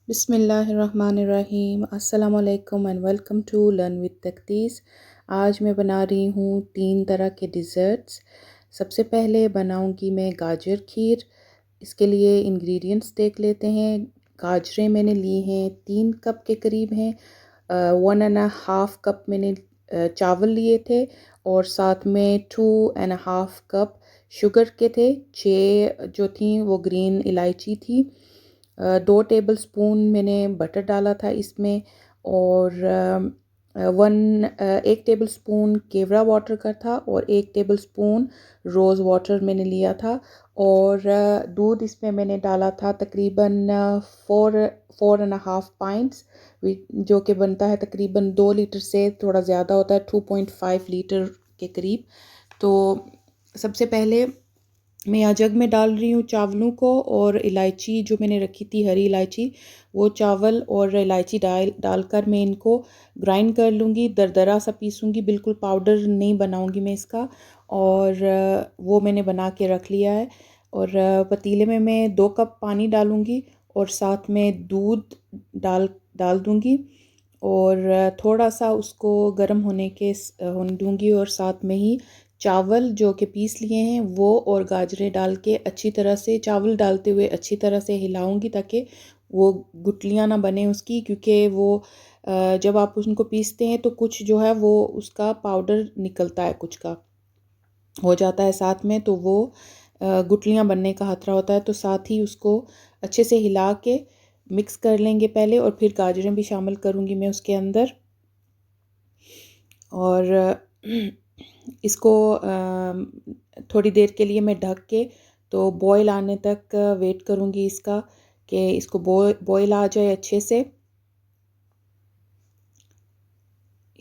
बिस्मिल्लाहिर्रहमानिर्रहीम। अस्सलाम वालेकुम and welcome to learn with Taqdees. आज मैं बना रही हूँ 3 तरह के डिज़र्ट्स। सबसे पहले बनाऊँगी मैं गाजर खीर। इसके लिए इंग्रेडिएंट्स देख लेते हैं। गाजरें मैंने ली हैं 3 कप के करीब हैं। 1.5 कप मैंने चावल लिए थे और साथ में 2.5 कप शुगर के थे। 6 जो थी वो ग्रीन इलायची थी। 2 टेबल स्पून मैंने बटर डाला था इसमें और 1 टेबल स्पून केवड़ा वाटर का था और 1 टेबल स्पून रोज़ वाटर मैंने लिया था। और दूध इसमें मैंने डाला था तकरीबन 4.5 पाइंट्स, जो कि बनता है तकरीबन 2 लीटर से थोड़ा ज़्यादा होता है, 2.5 लीटर के करीब। तो सबसे पहले मैं यहाँ जग में डाल रही हूँ चावलों को और इलायची जो मैंने रखी थी हरी इलायची, वो चावल और इलायची डालकर मैं इनको ग्राइंड कर लूँगी, दरदरा सा पीसूँगी, बिल्कुल पाउडर नहीं बनाऊँगी मैं इसका। और वो मैंने बना के रख लिया है। और पतीले में मैं 2 कप पानी डालूँगी और साथ में दूध डाल डाल दूँगी और थोड़ा सा उसको गर्म होने दूँगी और साथ में ही चावल जो कि पीस लिए हैं वो और गाजरें डाल के अच्छी तरह से, चावल डालते हुए अच्छी तरह से हिलाऊंगी ताकि वो गुठलियाँ ना बने उसकी, क्योंकि वो जब आप उनको पीसते हैं तो कुछ जो है वो उसका पाउडर निकलता है, कुछ का हो जाता है साथ में, तो वो गुठलियाँ बनने का खतरा होता है। तो साथ ही उसको अच्छे से हिला के मिक्स कर लेंगे पहले और फिर गाजरें भी शामिल करूँगी मैं उसके अंदर। और इसको थोड़ी देर के लिए मैं ढक के तो बॉईल आने तक वेट करूँगी इसका, कि इसको बॉईल आ जाए अच्छे से।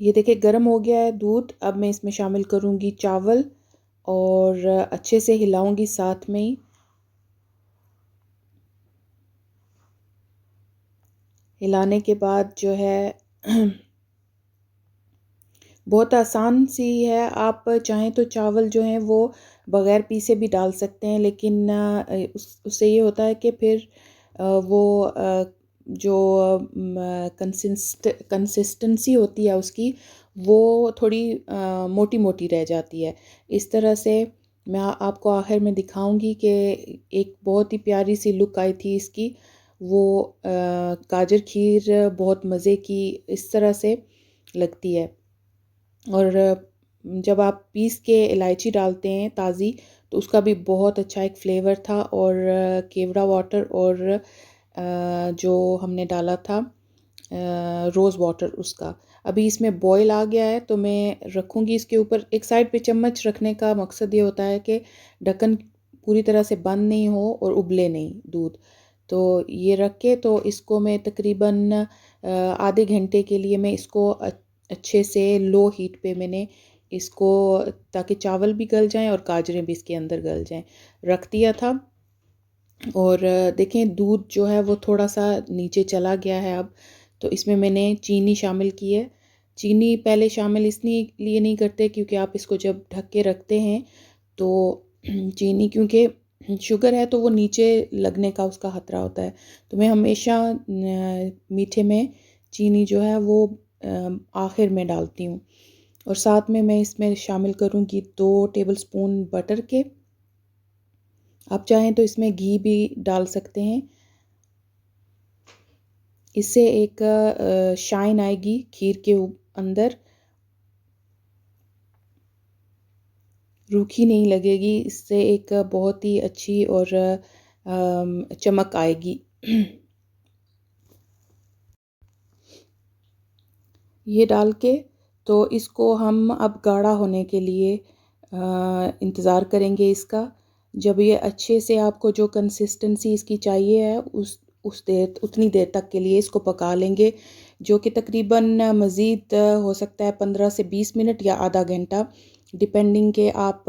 ये देखिए गर्म हो गया है दूध। अब मैं इसमें शामिल करूँगी चावल और अच्छे से हिलाऊंगी साथ में ही। हिलाने के बाद जो है बहुत आसान सी है। आप चाहें तो चावल जो हैं वो बग़ैर पीसे भी डाल सकते हैं, लेकिन उससे ये होता है कि फिर वो जो कंसिस्टेंसी होती है उसकी, वो थोड़ी मोटी मोटी रह जाती है। इस तरह से मैं आपको आखिर में दिखाऊंगी कि एक बहुत ही प्यारी सी लुक आई थी इसकी। वो गाजर खीर बहुत मज़े की इस तरह से लगती है। और जब आप पीस के इलायची डालते हैं ताज़ी, तो उसका भी बहुत अच्छा एक फ्लेवर था। और केवड़ा वाटर और जो हमने डाला था रोज़ वाटर, उसका अभी इसमें बॉईल आ गया है। तो मैं रखूँगी इसके ऊपर एक साइड पे चम्मच रखने का मकसद ये होता है कि ढक्कन पूरी तरह से बंद नहीं हो और उबले नहीं दूध। तो ये रख के तो इसको मैं तकरीबन आधे घंटे के लिए मैं इसको अच्छे से लो हीट पे मैंने इसको, ताकि चावल भी गल जाएं और गाजरें भी इसके अंदर गल जाएं, रख दिया था। और देखें दूध जो है वो थोड़ा सा नीचे चला गया है अब। तो इसमें मैंने चीनी शामिल की है। चीनी पहले शामिल इसलिए नहीं करते क्योंकि आप इसको जब ढक के रखते हैं तो चीनी, क्योंकि शुगर है तो वो नीचे लगने का उसका खतरा होता है। तो मैं हमेशा मीठे में चीनी जो है वो आखिर में डालती हूँ। और साथ में मैं इसमें शामिल करूँगी 2 टेबल स्पून बटर के। आप चाहें तो इसमें घी भी डाल सकते हैं। इससे एक शाइन आएगी खीर के अंदर, रूखी नहीं लगेगी। इससे एक बहुत ही अच्छी और चमक आएगी। ये डाल के तो इसको हम अब गाढ़ा होने के लिए इंतज़ार करेंगे इसका। जब ये अच्छे से आपको जो कंसिस्टेंसी इसकी चाहिए है उस देर उतनी देर तक के लिए इसको पका लेंगे, जो कि तकरीबन मज़ीद हो सकता है 15 से 20 मिनट या आधा घंटा, डिपेंडिंग के आप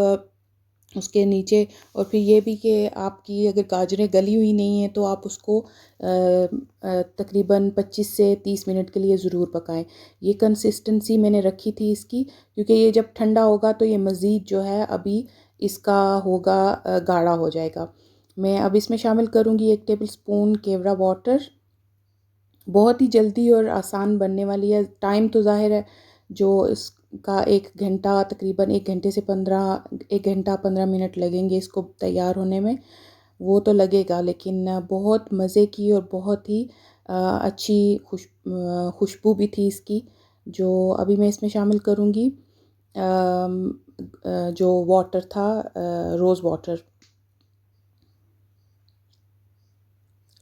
उसके नीचे। और फिर ये भी कि आपकी अगर गाजरें गली हुई नहीं हैं तो आप उसको तकरीबन 25 से 30 मिनट के लिए ज़रूर पकाएं। ये कंसिस्टेंसी मैंने रखी थी इसकी, क्योंकि ये जब ठंडा होगा तो ये मज़ीद जो है अभी इसका होगा, गाढ़ा हो जाएगा। मैं अब इसमें शामिल करूँगी 1 टेबल स्पून केवड़ा वाटर बहुत ही जल्दी और आसान बनने वाली है। टाइम तो ज़ाहिर है जो इसका 1 घंटा, तकरीबन 1 घंटे से 1 घंटा 15 मिनट लगेंगे इसको तैयार होने में, वो तो लगेगा, लेकिन बहुत मज़े की और बहुत ही अच्छी खुशबू भी थी इसकी। जो अभी मैं इसमें शामिल करूँगी जो वाटर था, रोज़ वाटर।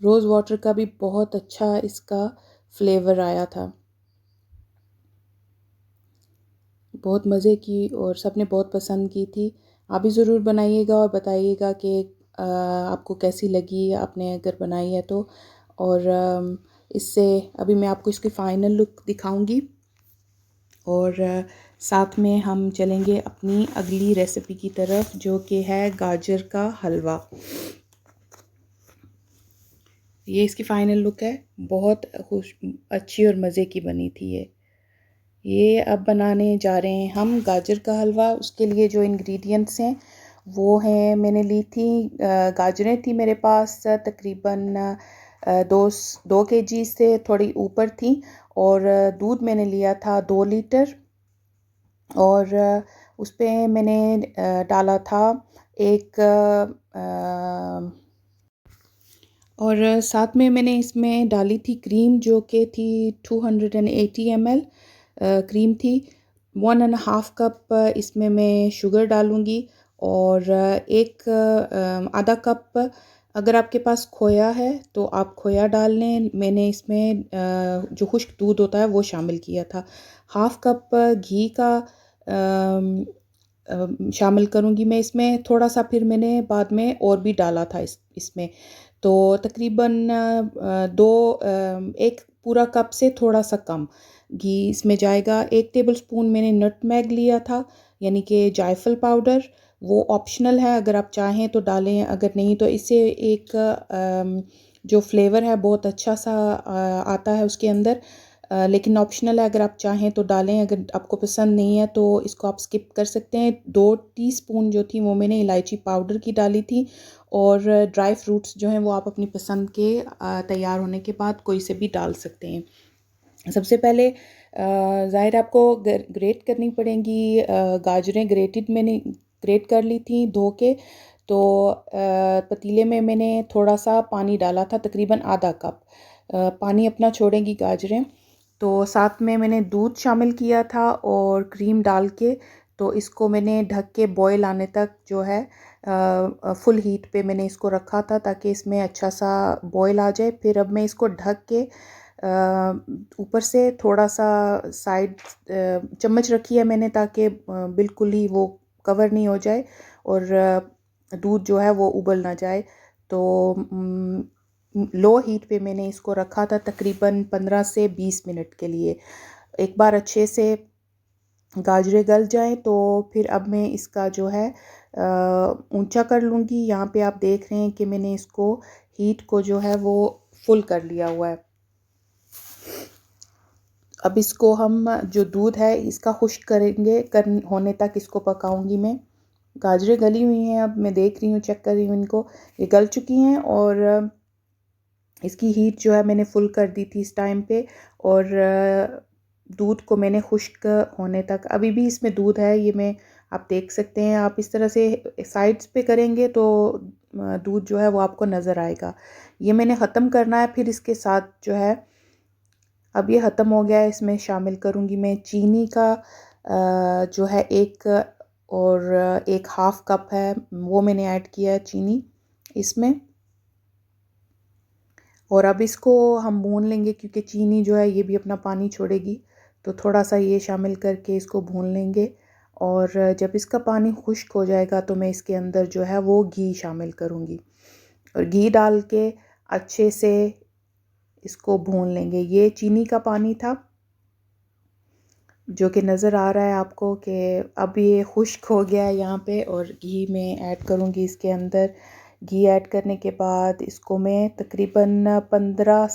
रोज़ वाटर का भी बहुत अच्छा इसका फ्लेवर आया था। बहुत मज़े की और सबने बहुत पसंद की थी। आप भी ज़रूर बनाइएगा और बताइएगा कि आपको कैसी लगी, आपने अगर बनाई है तो। और इससे अभी मैं आपको इसकी फ़ाइनल लुक दिखाऊंगी और साथ में हम चलेंगे अपनी अगली रेसिपी की तरफ, जो कि है गाजर का हलवा। ये इसकी फ़ाइनल लुक है। बहुत अच्छी और मज़े की बनी थी ये अब बनाने जा रहे हैं हम गाजर का हलवा। उसके लिए जो इंग्रेडिएंट्स हैं वो हैं, मैंने ली थी गाजरें थी मेरे पास तकरीबन 2 केजी से थोड़ी ऊपर थी। और दूध मैंने लिया था 2 लीटर। और उस पे मैंने डाला था एक और साथ में मैंने इसमें डाली थी क्रीम, जो कि थी 280 ml क्रीम थी। 1.5 कप इसमें मैं शुगर डालूँगी। और एक आधा कप अगर आपके पास खोया है तो आप खोया डाल लें। मैंने इसमें जो खुश्क दूध होता है वो शामिल किया था। 1/2 कप घी का शामिल करूँगी मैं इसमें। थोड़ा सा फिर मैंने बाद में और भी डाला था इसमें। तो तकरीबन एक पूरा कप से थोड़ा सा कम घी इसमें जाएगा। 1 टेबलस्पून मैंने नटमेग लिया था, यानी कि जायफल पाउडर। वो ऑप्शनल है, अगर आप चाहें तो डालें, अगर नहीं तो इससे एक जो फ्लेवर है बहुत अच्छा सा आता है उसके अंदर। लेकिन ऑप्शनल है, अगर आप चाहें तो डालें, अगर आपको पसंद नहीं है तो इसको आप स्किप कर सकते हैं। 2 टीस्पून जो थी वो मैंने इलायची पाउडर की डाली थी। और ड्राई फ्रूट्स जो हैं वो आप अपनी पसंद के तैयार होने के बाद कोई से भी डाल सकते हैं। सबसे पहले ज़ाहिर आपको ग्रेट करनी पड़ेंगी गाजरें। मैंने ग्रेट कर ली थी धो के। तो पतीले में मैंने थोड़ा सा पानी डाला था, तकरीबन आधा कप पानी अपना छोड़ेंगी गाजरें। तो साथ में मैंने दूध शामिल किया था और क्रीम डाल के, तो इसको मैंने ढक के बॉयल आने तक जो है फुल हीट पे मैंने इसको रखा था, ताकि इसमें अच्छा सा बॉयल आ जाए। फिर अब मैं इसको ढक के ऊपर से थोड़ा सा साइड चम्मच रखी है मैंने, ताकि बिल्कुल ही वो कवर नहीं हो जाए और दूध जो है वो उबल ना जाए। तो लो हीट पे मैंने इसको रखा था तकरीबन 15 से 20 मिनट के लिए। एक बार अच्छे से गाजरें गल जाएं तो फिर अब मैं इसका जो है ऊंचा कर लूँगी। यहाँ पे आप देख रहे हैं कि मैंने इसको हीट को जो है वो फुल कर लिया हुआ है। अब इसको हम जो दूध है इसका खुश्क करेंगे, होने तक इसको पकाऊंगी मैं। गाजरें गली हुई हैं, अब मैं देख रही हूँ, चेक कर रही हूँ इनको, ये गल चुकी हैं। और इसकी हीट जो है मैंने फुल कर दी थी इस टाइम पे। और दूध को मैंने खुश्क होने तक, अभी भी इसमें दूध है, ये मैं आप देख सकते हैं। आप इस तरह से साइड्स पे करेंगे तो दूध जो है वो आपको नज़र आएगा। ये मैंने ख़त्म करना है। फिर इसके साथ जो है, अब ये ख़त्म हो गया है, इसमें शामिल करूँगी मैं चीनी का जो है और 1/2 कप है वो मैंने ऐड किया है चीनी इसमें। और अब इसको हम भून लेंगे, क्योंकि चीनी जो है ये भी अपना पानी छोड़ेगी। तो थोड़ा सा ये शामिल करके इसको भून लेंगे। और जब इसका पानी खुश्क हो जाएगा तो मैं इसके अंदर जो है वो घी शामिल करूँगी और घी डाल के अच्छे से इसको भून लेंगे। ये चीनी का पानी था, जो कि नज़र आ रहा है आपको कि अब ये खुश्क हो गया है यहाँ पे। और घी में ऐड करूँगी इसके अंदर। घी ऐड करने के बाद इसको मैं तकरीबन 15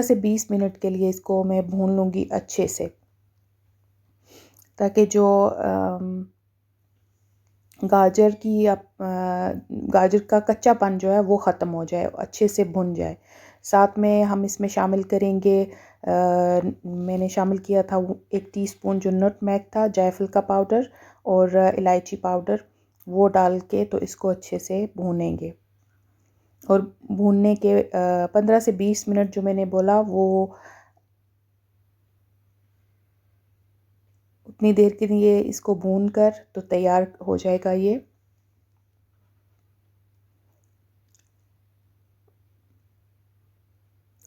से 20 मिनट के लिए इसको मैं भून लूँगी अच्छे से, ताकि जो गाजर का कच्चापन जो है वो ख़त्म हो जाए, अच्छे से भुन जाए। साथ में हम इसमें शामिल करेंगे, मैंने शामिल किया था 1 टीस्पून जो नटमेग था, जायफल का पाउडर और इलायची पाउडर, वो डाल के तो इसको अच्छे से भूनेंगे। और भूनने के 15 से 20 मिनट जो मैंने बोला, वो उतनी देर के लिए इसको भून कर तो तैयार हो जाएगा ये।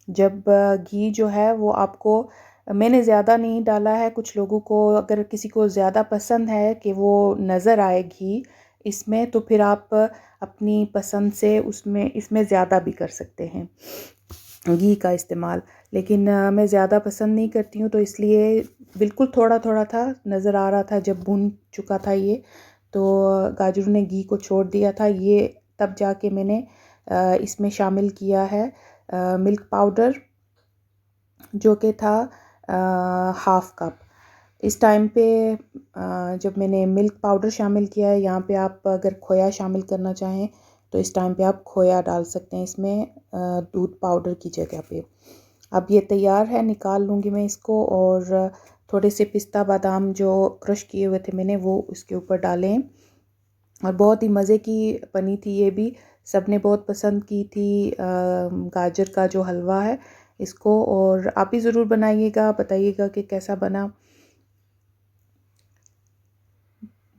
जब घी जो है वो आपको, मैंने ज़्यादा नहीं डाला है, कुछ लोगों को अगर किसी को ज़्यादा पसंद है कि वो नज़र आए घी इसमें, तो फिर आप अपनी पसंद से उसमें इसमें ज़्यादा भी कर सकते हैं घी का इस्तेमाल। लेकिन मैं ज़्यादा पसंद नहीं करती हूँ, तो इसलिए बिल्कुल थोड़ा थोड़ा था, नज़र आ रहा था जब भून चुका था ये, तो गाजरों ने घी को छोड़ दिया था ये, तब जाके मैंने इसमें शामिल किया है मिल्क पाउडर, जो कि था हाफ़ कप। इस टाइम पे जब मैंने मिल्क पाउडर शामिल किया है, यहाँ पे आप अगर खोया शामिल करना चाहें तो इस टाइम पे आप खोया डाल सकते हैं इसमें, दूध पाउडर की जगह पे। अब ये तैयार है, निकाल लूँगी मैं इसको, और थोड़े से पिस्ता बादाम जो क्रश किए हुए थे मैंने, वो उसके ऊपर डाले हैं। और बहुत ही मज़े की बनी थी ये भी, सब ने बहुत पसंद की थी गाजर का जो हलवा है इसको। और आप भी ज़रूर बनाइएगा, बताइएगा कि कैसा बना।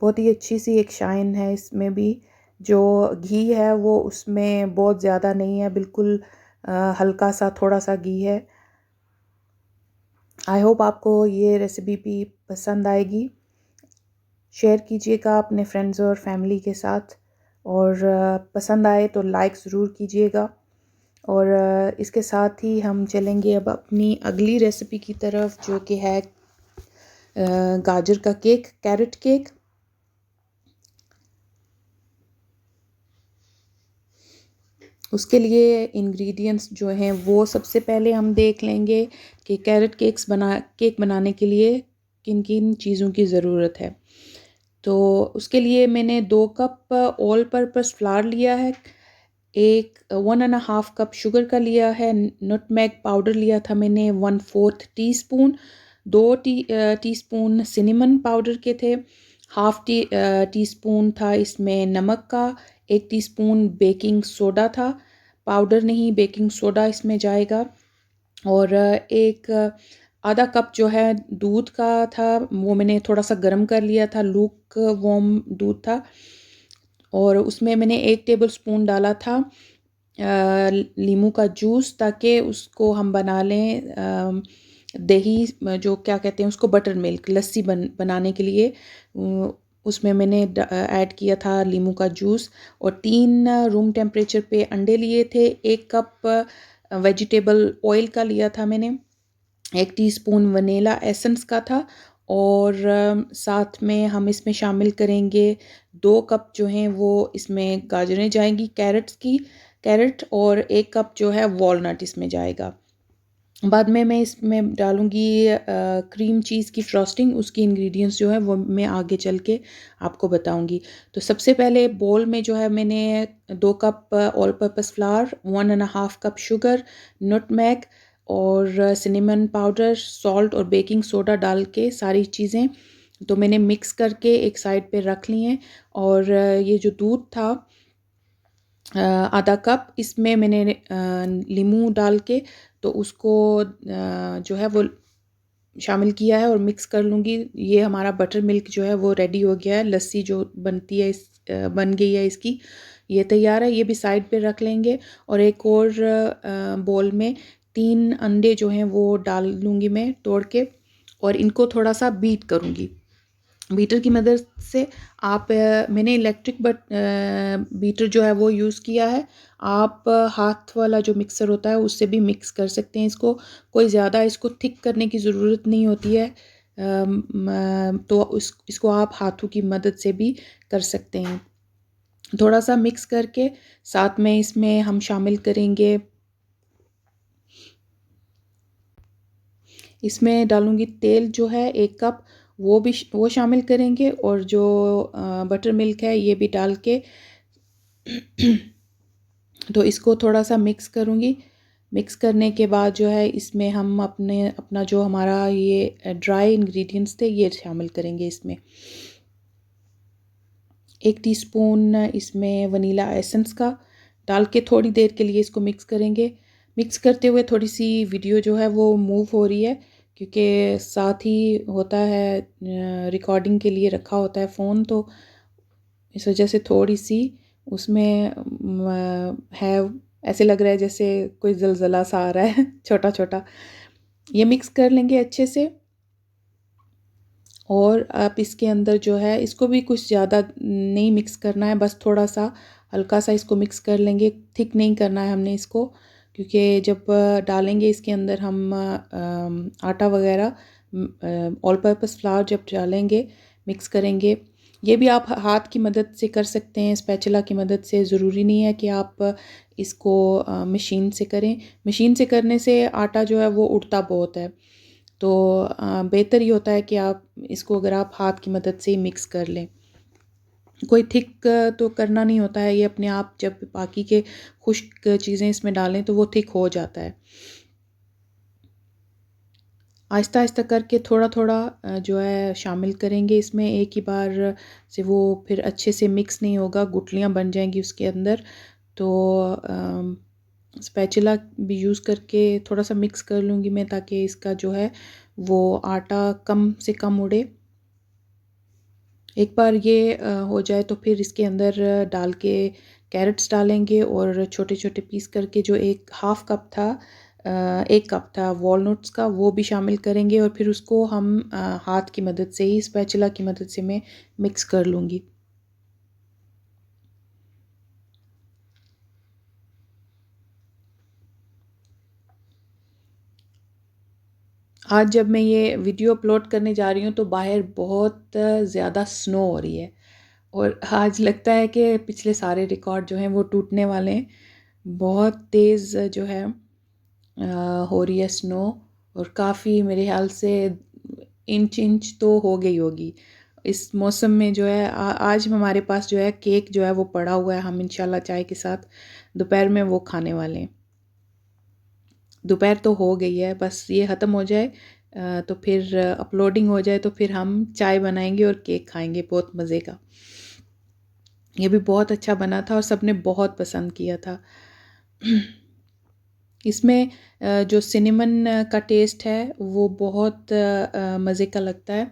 बहुत ही अच्छी सी एक शाइन है इसमें भी, जो घी है वो उसमें बहुत ज़्यादा नहीं है, बिल्कुल हल्का सा थोड़ा सा घी है। आई होप आपको ये रेसिपी भी पसंद आएगी। शेयर कीजिएगा अपने फ्रेंड्स और फैमिली के साथ, और पसंद आए तो लाइक ज़रूर कीजिएगा। और इसके साथ ही हम चलेंगे अब अपनी अगली रेसिपी की तरफ, जो कि है गाजर का केक, कैरेट केक। उसके लिए इंग्रेडिएंट्स जो हैं वो सबसे पहले हम देख लेंगे कि कैरेट केक बनाने के लिए किन किन चीज़ों की ज़रूरत है। तो उसके लिए मैंने 2 कप ऑल पर्पस फ्लावर लिया है, 1.5 कप शुगर का लिया है, नटमेग पाउडर लिया था मैंने 1/4 टीस्पून, 2 टीस्पून सिनेमन पाउडर के थे, हाफ टीस्पून था इसमें नमक का, 1 टीस्पून बेकिंग सोडा था, पाउडर नहीं बेकिंग सोडा इसमें जाएगा, और एक आधा कप जो है दूध का था, वो मैंने थोड़ा सा गर्म कर लिया था, लूक वार्म दूध था, और उसमें मैंने 1 टेबलस्पून डाला था नींबू का जूस, ताकि उसको हम बना लें दही, जो क्या कहते हैं उसको, बटर मिल्क, लस्सी बनाने के लिए उसमें मैंने ऐड किया था नींबू का जूस। और 3 रूम टेम्परेचर पे अंडे लिए थे, 1 कप वेजिटेबल ऑयल का लिया था मैंने, 1 टीस्पून वनीला एसेंस का था, और साथ में हम इसमें शामिल करेंगे 2 कप जो हैं वो इसमें गाजरें जाएंगी, कैरेट, और 1 कप जो है वॉलनट इसमें जाएगा। बाद में मैं इसमें डालूँगी क्रीम चीज़ की फ्रॉस्टिंग, उसकी इंग्रेडिएंट्स जो है वो मैं आगे चल के आपको बताऊँगी। तो सबसे पहले बोल में जो है मैंने 2 cup all purpose flower, 1.5 cup sugar, nutmeg और सिनेमन पाउडर, सॉल्ट और बेकिंग सोडा डाल के सारी चीज़ें तो मैंने मिक्स करके एक साइड पे रख ली हैं। और ये जो दूध था आधा कप, इसमें मैंने नींबू डाल के तो उसको जो है वो शामिल किया है और मिक्स कर लूँगी। ये हमारा बटर मिल्क जो है वो रेडी हो गया है, लस्सी जो बनती है बन गई है इसकी, ये तैयार है। ये भी साइड पे रख लेंगे। और एक और बोल में 3 अंडे जो हैं वो डाल लूँगी मैं तोड़ के, और इनको थोड़ा सा बीट करूँगी बीटर की मदद से। आप मैंने इलेक्ट्रिक बीटर जो है वो यूज़ किया है, आप हाथ वाला जो मिक्सर होता है उससे भी मिक्स कर सकते हैं इसको, कोई ज़्यादा इसको थिक करने की ज़रूरत नहीं होती है। तो इसको आप हाथों की मदद से भी कर सकते हैं। थोड़ा सा मिक्स करके साथ में इसमें हम शामिल करेंगे, इसमें डालूँगी तेल जो है 1 कप, वो शामिल करेंगे, और जो बटर मिल्क है ये भी डाल के तो इसको थोड़ा सा मिक्स करूँगी। मिक्स करने के बाद जो है इसमें हम अपना जो हमारा ये ड्राई इंग्रेडिएंट्स थे ये शामिल करेंगे इसमें। 1 टीस्पून इसमें वनीला एसेंस का डाल के थोड़ी देर के लिए इसको मिक्स करेंगे। मिक्स करते हुए थोड़ी सी वीडियो जो है वो मूव हो रही है, क्योंकि साथ ही होता है रिकॉर्डिंग के लिए रखा होता है फ़ोन, तो इस वजह से थोड़ी सी उसमें है, ऐसे लग रहा है जैसे कोई ज़लज़ला सा आ रहा है छोटा छोटा। ये मिक्स कर लेंगे अच्छे से। और आप इसके अंदर जो है इसको भी कुछ ज़्यादा नहीं मिक्स करना है, बस थोड़ा सा हल्का सा इसको मिक्स कर लेंगे। थिक नहीं करना है हमने इसको, क्योंकि जब डालेंगे इसके अंदर हम आटा वगैरह, ऑल पर्पस फ्लावर जब डालेंगे, मिक्स करेंगे। ये भी आप हाथ की मदद से कर सकते हैं, स्पैचुला की मदद से। ज़रूरी नहीं है कि आप इसको मशीन से करें। मशीन से करने से आटा जो है वो उड़ता बहुत है, तो बेहतर ये होता है कि आप इसको अगर आप हाथ की मदद से ही मिक्स कर लें। कोई थिक तो करना नहीं होता है, ये अपने आप जब बाकी के खुश्क चीज़ें इसमें डालें तो वो थिक हो जाता है। आहिस्ता आहिस्ता करके थोड़ा थोड़ा जो है शामिल करेंगे इसमें, एक ही बार से वो फिर अच्छे से मिक्स नहीं होगा, गुठलियाँ बन जाएंगी उसके अंदर। तो स्पैचुला भी यूज़ करके थोड़ा सा मिक्स कर लूँगी मैं, ताकि इसका जो है वो आटा कम से कम उड़े। एक बार ये हो जाए तो फिर इसके अंदर डाल के कैरेट्स डालेंगे, और छोटे छोटे पीस करके जो एक हाफ़ कप था, 1 कप था वॉलनट्स का, वो भी शामिल करेंगे। और फिर उसको हम हाथ की मदद से ही, स्पैचुला की मदद से मैं मिक्स कर लूँगी। आज जब मैं ये वीडियो अपलोड करने जा रही हूँ तो बाहर बहुत ज़्यादा स्नो हो रही है, और आज लगता है कि पिछले सारे रिकॉर्ड जो हैं वो टूटने वाले हैं। बहुत तेज़ जो है हो रही है स्नो, और काफ़ी मेरे ख्याल से इंच इंच तो हो गई होगी इस मौसम में। जो है आज हमारे पास जो है केक जो है वो पड़ा हुआ है, हम इंशाल्लाह चाय के साथ दोपहर में वो खाने वाले हैं। दोपहर तो हो गई है, बस ये ख़त्म हो जाए तो फिर अपलोडिंग हो जाए तो फिर हम चाय बनाएंगे और केक खाएंगे बहुत मज़े का। ये भी बहुत अच्छा बना था और सबने बहुत पसंद किया था। इसमें जो सिनेमन का टेस्ट है वो बहुत मज़े का लगता है।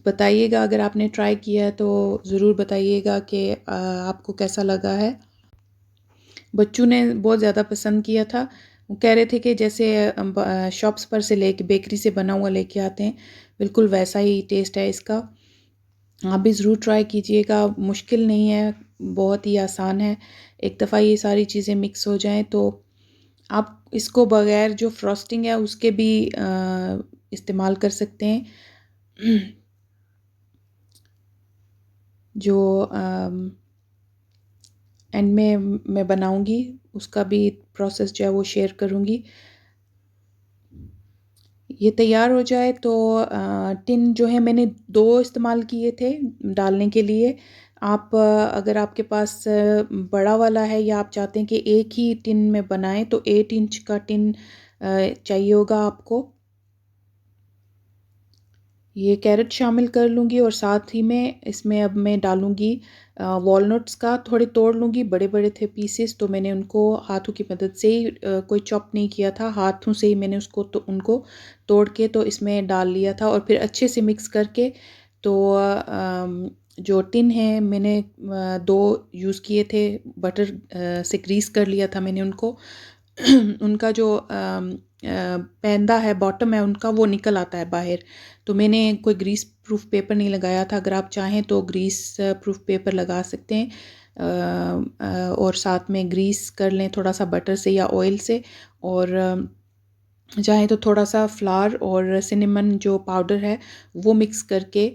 बताइएगा अगर आपने ट्राई किया है तो ज़रूर बताइएगा कि आपको कैसा लगा है। बच्चों ने बहुत ज़्यादा पसंद किया था। वो कह रहे थे कि जैसे शॉप्स पर से लेके, बेकरी से बना हुआ लेके आते हैं, बिल्कुल वैसा ही टेस्ट है इसका। आप भी ज़रूर ट्राई कीजिएगा, मुश्किल नहीं है, बहुत ही आसान है। एक दफ़ा ये सारी चीज़ें मिक्स हो जाएं तो आप इसको बगैर जो फ्रॉस्टिंग है उसके भी इस्तेमाल कर सकते हैं। जो एंड में मैं बनाऊंगी उसका भी प्रोसेस जो है वो शेयर करूंगी। ये तैयार हो जाए तो टिन जो है मैंने 2 इस्तेमाल किए थे डालने के लिए। आप अगर आपके पास बड़ा वाला है या आप चाहते हैं कि एक ही टिन में बनाएं तो 8 इंच का टिन चाहिए होगा आपको। ये कैरेट शामिल कर लूँगी, और साथ ही में इसमें अब मैं डालूँगी वॉलनट्स का, थोड़े तोड़ लूँगी, बड़े बड़े थे पीसेस तो मैंने उनको हाथों की मदद से ही, कोई चॉप नहीं किया था, हाथों से ही मैंने उसको तो उनको तोड़ के तो इसमें डाल लिया था। और फिर अच्छे से मिक्स करके तो जो टिन है मैंने 2 यूज़ किए थे, बटर से ग्रीस कर लिया था मैंने उनको। उनका जो पैंदा है, बॉटम है उनका, वो निकल आता है बाहर। तो मैंने कोई ग्रीस प्रूफ पेपर नहीं लगाया था। अगर आप चाहें तो ग्रीस प्रूफ पेपर लगा सकते हैं, और साथ में ग्रीस कर लें थोड़ा सा बटर से या ऑयल से। और चाहें तो थोड़ा सा फ्लावर और सिनेमन जो पाउडर है वो मिक्स करके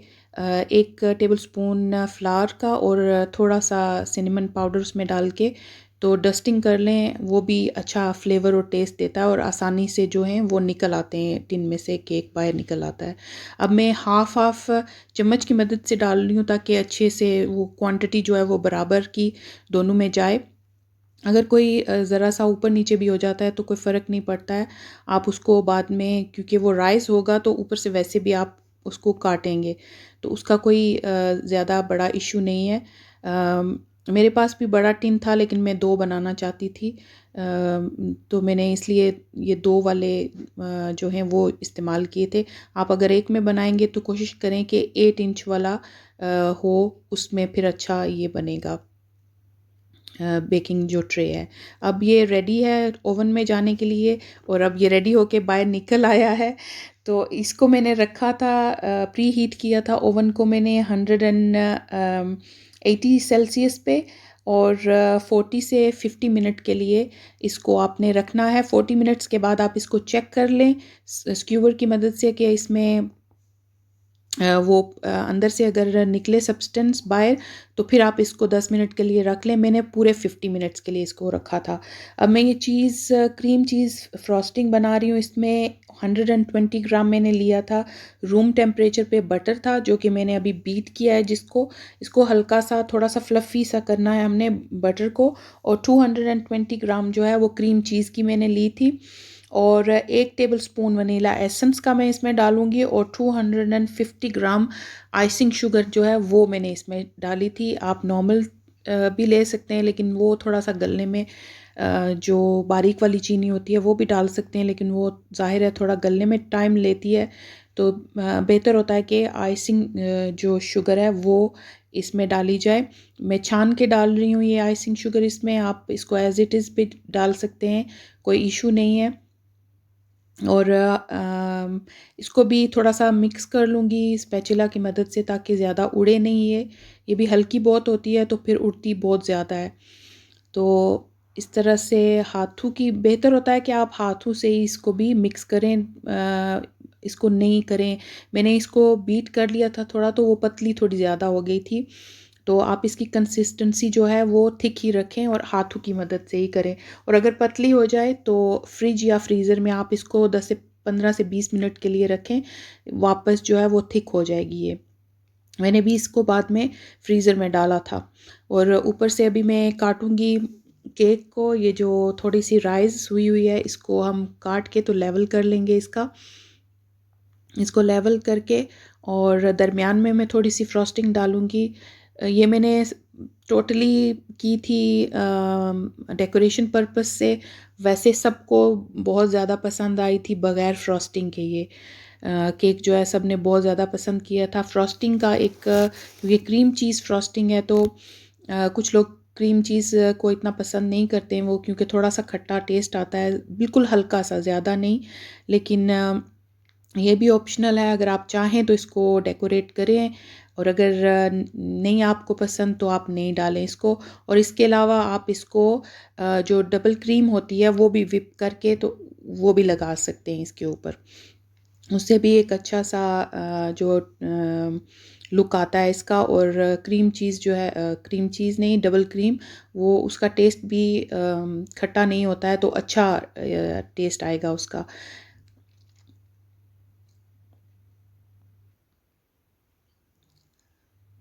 1 टेबल स्पून फ्लावर का और थोड़ा सा सिनेमन पाउडर उसमें डाल के तो डस्टिंग कर लें, वो भी अच्छा फ्लेवर और टेस्ट देता है और आसानी से जो है वो निकल आते हैं टिन में से, केक बाहर निकल आता है। अब मैं हाफ हाफ चम्मच की मदद से डाल रही हूँ ताकि अच्छे से वो क्वांटिटी जो है वो बराबर की दोनों में जाए। अगर कोई ज़रा सा ऊपर नीचे भी हो जाता है तो कोई फ़र्क नहीं पड़ता है। आप उसको बाद में, क्योंकि वो राइस होगा तो ऊपर से वैसे भी आप उसको काटेंगे, तो उसका कोई ज़्यादा बड़ा इश्यू नहीं है। मेरे पास भी बड़ा टिन था लेकिन मैं 2 बनाना चाहती थी। तो मैंने इसलिए ये 2 वाले जो हैं वो इस्तेमाल किए थे। आप अगर एक में बनाएँगे तो कोशिश करें कि 8 इंच वाला हो, उसमें फिर अच्छा ये बनेगा बेकिंग जो ट्रे है। अब ये रेडी है ओवन में जाने के लिए और अब ये रेडी होके बाहर निकल आया है। तो इसको मैंने रखा था, प्री हीट किया था ओवन को मैंने 180 सेल्सियस पे, और 40 से 50 मिनट के लिए इसको आपने रखना है। 40 मिनट्स के बाद आप इसको चेक कर लें स्क्यूवर की मदद से कि इसमें वो अंदर से अगर निकले सब्सटेंस बाहर, तो फिर आप इसको 10 मिनट के लिए रख लें। मैंने पूरे 50 मिनट्स के लिए इसको रखा था। अब मैं ये चीज़ क्रीम चीज़ फ्रॉस्टिंग बना रही हूँ। इसमें 120 ग्राम मैंने लिया था, रूम टेम्परेचर पे बटर था जो कि मैंने अभी बीट किया है, जिसको इसको हल्का सा थोड़ा सा फ्लफ़ी सा करना है हमने बटर को। और 220 ग्राम जो है वो क्रीम चीज़ की मैंने ली थी, और 1 टेबलस्पून वनीला एसेंस का मैं इसमें डालूँगी, और 250 ग्राम आइसिंग शुगर जो है वो मैंने इसमें डाली थी। आप नॉर्मल भी ले सकते हैं, लेकिन वो थोड़ा-सा गलने में जो बारीक वाली चीनी होती है वो भी डाल सकते हैं, लेकिन वो ज़ाहिर है थोड़ा गलने में टाइम लेती है। तो बेहतर होता है कि आइसिंग जो शुगर है वो इसमें डाली जाए। मैं छान के डाल रही हूँ ये आइसिंग शुगर इसमें, आप इसको एज़ इट इज़ भी डाल सकते हैं, कोई इश्यू नहीं है। और इसको भी थोड़ा-सा मिक्स कर लूँगी स्पैचुला की मदद से, ताकि ज़्यादा उड़े नहीं ये भी हल्की बहुत होती है तो फिर उड़ती बहुत ज़्यादा है। तो इस तरह से हाथों की बेहतर होता है कि आप हाथों से ही इसको भी मिक्स करें, इसको नहीं करें। मैंने इसको बीट कर लिया था थोड़ा, तो वो पतली थोड़ी ज़्यादा हो गई थी। तो आप इसकी कंसिस्टेंसी जो है वो थिक ही रखें और हाथों की मदद से ही करें। और अगर पतली हो जाए तो फ्रिज या फ्रीज़र में आप इसको 10 से 15 से 20 मिनट के लिए रखें, वापस जो है वो थिक हो जाएगी ये। मैंने भी इसको बाद में फ्रीज़र में डाला था। और ऊपर से अभी मैं काटूँगी केक को, ये जो थोड़ी सी राइज़ हुई हुई है इसको हम काट के तो लेवल कर लेंगे इसको लेवल करके, और दरमियान में मैं थोड़ी सी फ्रॉस्टिंग डालूँगी। ये मैंने टोटली की थी डेकोरेशन पर्पस से। वैसे सबको बहुत ज़्यादा पसंद आई थी बग़ैर फ्रॉस्टिंग के ये केक जो है सबने बहुत ज़्यादा पसंद किया था। फ्रॉस्टिंग का एक क्योंकि क्रीम चीज़ फ्रॉस्टिंग है, तो कुछ लोग क्रीम चीज़ को इतना पसंद नहीं करते हैं, वो क्योंकि थोड़ा-सा खट्टा टेस्ट आता है, बिल्कुल हल्का-सा, ज़्यादा नहीं। लेकिन ये भी ऑप्शनल है, अगर आप चाहें तो इसको डेकोरेट करें, और अगर नहीं आपको पसंद तो आप नहीं डालें इसको। और इसके अलावा आप इसको जो डबल क्रीम होती है वो भी व्हिप करके तो वो भी लगा सकते हैं इसके ऊपर। उससे भी एक अच्छा सा जो लुक आता है इसका। और क्रीम चीज़ जो है, क्रीम चीज़ नहीं, डबल क्रीम, वो उसका टेस्ट भी खट्टा नहीं होता है, तो अच्छा टेस्ट आएगा उसका।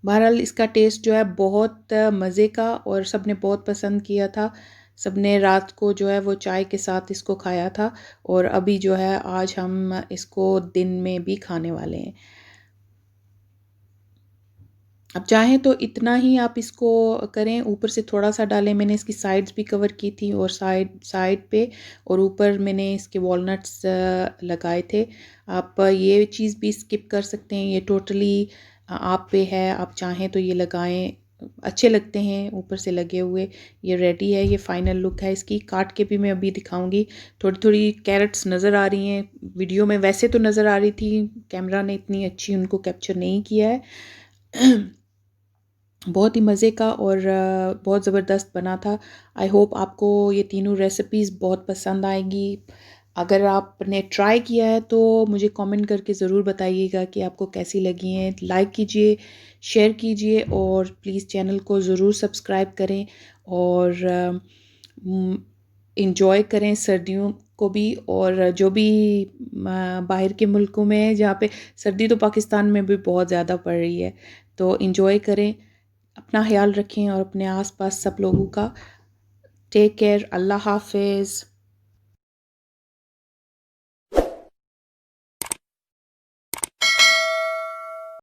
बहरहाल इसका टेस्ट जो है बहुत मज़े का, और सबने बहुत पसंद किया था। सबने रात को जो है वो चाय के साथ इसको खाया था, और अभी जो है आज हम इसको दिन में भी खाने वाले हैं। आप चाहें तो इतना ही आप इसको करें, ऊपर से थोड़ा-सा डालें। मैंने इसकी साइड्स भी कवर की थी, और साइड साइड पे और ऊपर मैंने इसके वॉलनट्स लगाए थे। आप ये चीज़ भी स्किप कर सकते हैं, ये टोटली आप पे है, आप चाहें तो ये लगाएँ, अच्छे लगते हैं ऊपर से लगे हुए। ये रेडी है, ये फाइनल लुक है इसकी। काट के भी मैं अभी दिखाऊँगी। थोड़ी-थोड़ी कैरेट्स नज़र आ रही हैं वीडियो में, वैसे तो नज़र आ रही थी, कैमरा ने इतनी अच्छी उनको कैप्चर नहीं किया है। बहुत ही मज़े का और बहुत ज़बरदस्त बना था। आई होप आपको ये तीनों रेसिपीज़ बहुत पसंद आएँगी। अगर आपने ट्राई किया है तो मुझे कमेंट करके ज़रूर बताइएगा कि आपको कैसी लगी हैं। लाइक कीजिए, शेयर कीजिए, और प्लीज़ चैनल को ज़रूर सब्सक्राइब करें। और इंजॉय करें सर्दियों को भी। और जो भी बाहर के मुल्कों में है जहाँ पे सर्दी, तो पाकिस्तान में भी बहुत ज़्यादा पड़ रही है, तो इंजॉय करें, अपना ख्याल रखें और अपने आसपास सब लोगों का। टेक केयर, अल्लाह हाफिज़।